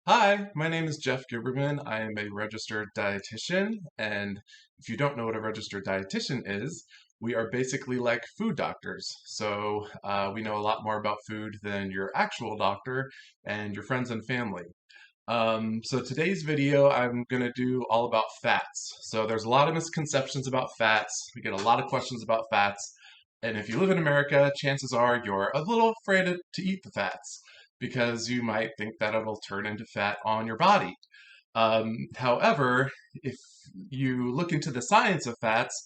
Hi, my name is Jeff Giberman. I am a registered dietitian, and if you don't know what a registered dietitian is, we are basically like food doctors. We know a lot more about food than your actual doctor and your friends and family. So today's video, I'm going to do all about fats. So there's a lot of misconceptions about fats. We get a lot of questions about fats. And if you live in America, chances are you're a little afraid to eat the fats because you might think that it'll turn into fat on your body. However, if you look into the science of fats,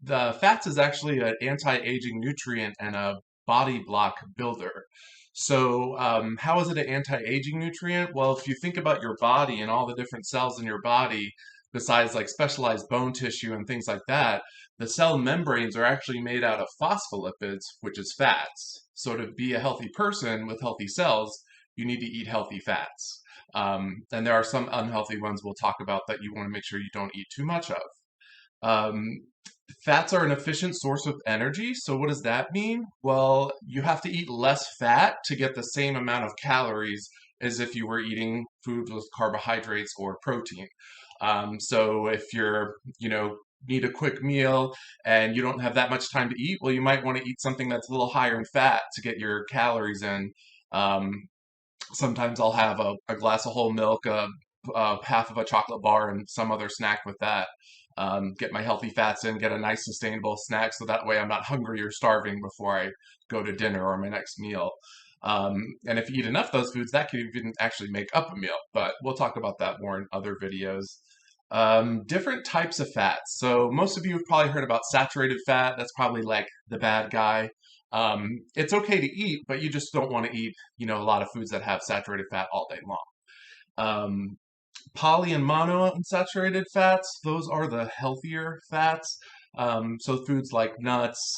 the fats is actually an anti-aging nutrient and a body block builder. How is it an anti-aging nutrient? Well, if you think about your body and all the different cells in your body, besides like specialized bone tissue and things like that, the cell membranes are actually made out of phospholipids, which is fats. So to be a healthy person with healthy cells, you need to eat healthy fats. And there are some unhealthy ones we'll talk about that you want to make sure you don't eat too much of. Um, Fats are an efficient source of energy. So what does that mean? Well, you have to eat less fat to get the same amount of calories as if you were eating food with carbohydrates or protein. So if need a quick meal and you don't have that much time to eat, well, you might want to eat something that's a little higher in fat to get your calories in. Um, Sometimes I'll have a glass of whole milk, half of a chocolate bar, and some other snack with that. Get my healthy fats in, get a nice sustainable snack so that way I'm not hungry or starving before I go to dinner or my next meal. And if you eat enough of those foods, that could even actually make up a meal, but we'll talk about that more in other videos. Different types of fats. So most of you have probably heard about saturated fat. That's probably like the bad guy. It's okay to eat, but you just don't want to eat, a lot of foods that have saturated fat all day long. Um, Poly and monounsaturated fats, those are the healthier fats. So foods like nuts,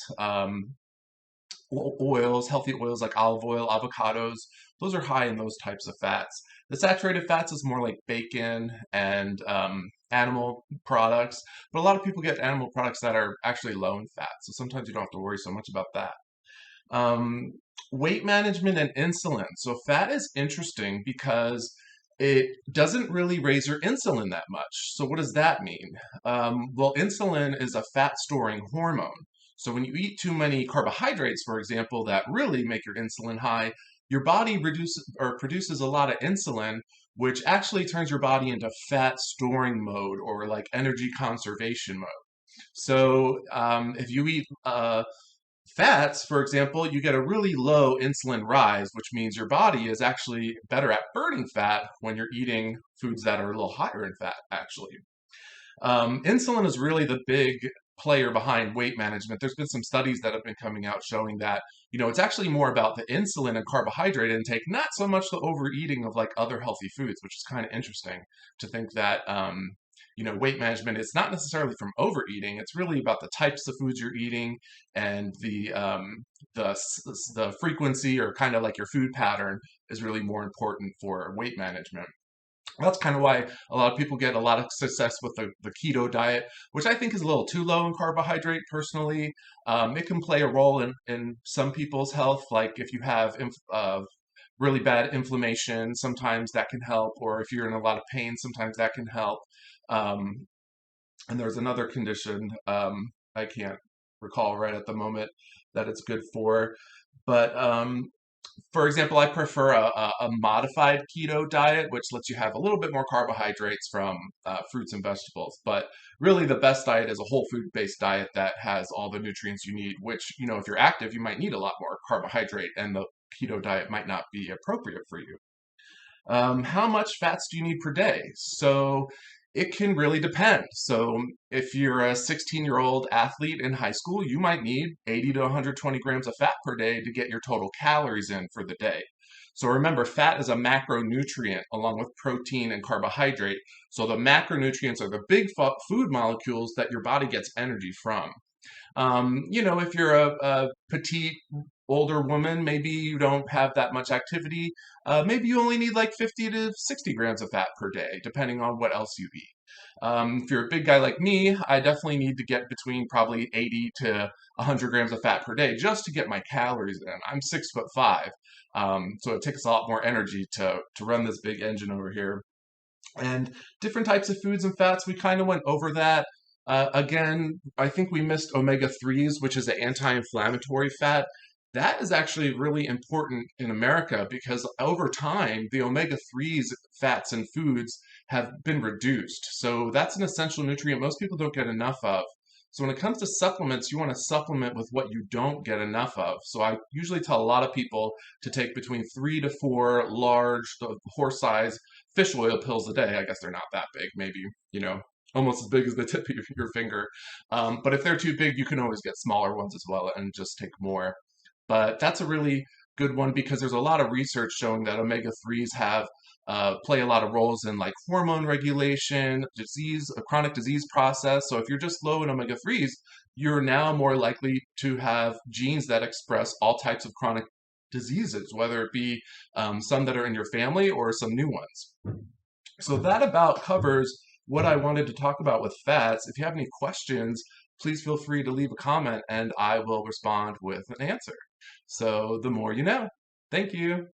oils, healthy oils like olive oil, avocados, those are high in those types of fats. The saturated fats is more like bacon and animal products, but a lot of people get animal products that are actually low in fat, so sometimes you don't have to worry so much about that. Um, Weight management and insulin. So fat is interesting because it doesn't really raise your insulin that much. So what does that mean? Well, insulin is a fat storing hormone. So when you eat too many carbohydrates, for example, that really make your insulin high, your body produces a lot of insulin, which actually turns your body into fat storing mode or like energy conservation mode. If you eat fats, for example, you get a really low insulin rise, which means your body is actually better at burning fat when you're eating foods that are a little higher in fat, actually. Insulin is really the big player behind weight management. There's been some studies that have been coming out showing that, it's actually more about the insulin and carbohydrate intake, not so much the overeating of like other healthy foods, which is kind of interesting to think that, weight management is not necessarily from overeating. It's really about the types of foods you're eating and the frequency or kind of like your food pattern is really more important for weight management. That's kind of why a lot of people get a lot of success with the keto diet, which I think is a little too low in carbohydrate personally. It can play a role in some people's health, like if you have really bad inflammation, sometimes that can help, or if you're in a lot of pain, sometimes that can help. Um, and there's another condition I can't recall right at the moment that it's good for. But for example, I prefer a modified keto diet, which lets you have a little bit more carbohydrates from fruits and vegetables. But really, the best diet is a whole food-based diet that has all the nutrients you need, which, if you're active, you might need a lot more carbohydrate, and the keto diet might not be appropriate for you. How much fats do you need per day? So it can really depend. So if you're a 16-year-old athlete in high school, you might need 80 to 120 grams of fat per day to get your total calories in for the day. So remember, fat is a macronutrient along with protein and carbohydrate. So the macronutrients are the big food molecules that your body gets energy from. If you're a petite older woman, maybe you don't have that much activity. Maybe you only need like 50 to 60 grams of fat per day, depending on what else you eat. If you're a big guy like me, I definitely need to get between probably 80 to 100 grams of fat per day just to get my calories in. I'm 6'5", so it takes a lot more energy to run this big engine over here. And different types of foods and fats, we kind of went over that. Again, I think we missed omega 3's, which is an anti inflammatory fat. That is actually really important in America because over time, the omega 3's fats and foods have been reduced. So that's an essential nutrient most people don't get enough of. So when it comes to supplements, you want to supplement with what you don't get enough of. So I usually tell a lot of people to take between 3 to 4 large horse-sized fish oil pills a day. I guess they're not that big, maybe, you know, almost as big as the tip of your finger. But if they're too big, you can always get smaller ones as well and just take more. But that's a really good one because there's a lot of research showing that omega 3's have play a lot of roles in like hormone regulation, disease, a chronic disease process. So if you're just low in omega 3's, you're now more likely to have genes that express all types of chronic diseases, whether it be some that are in your family or some new ones. So that about covers what I wanted to talk about with fats. If you have any questions, please feel free to leave a comment and I will respond with an answer. So the more you know. Thank you.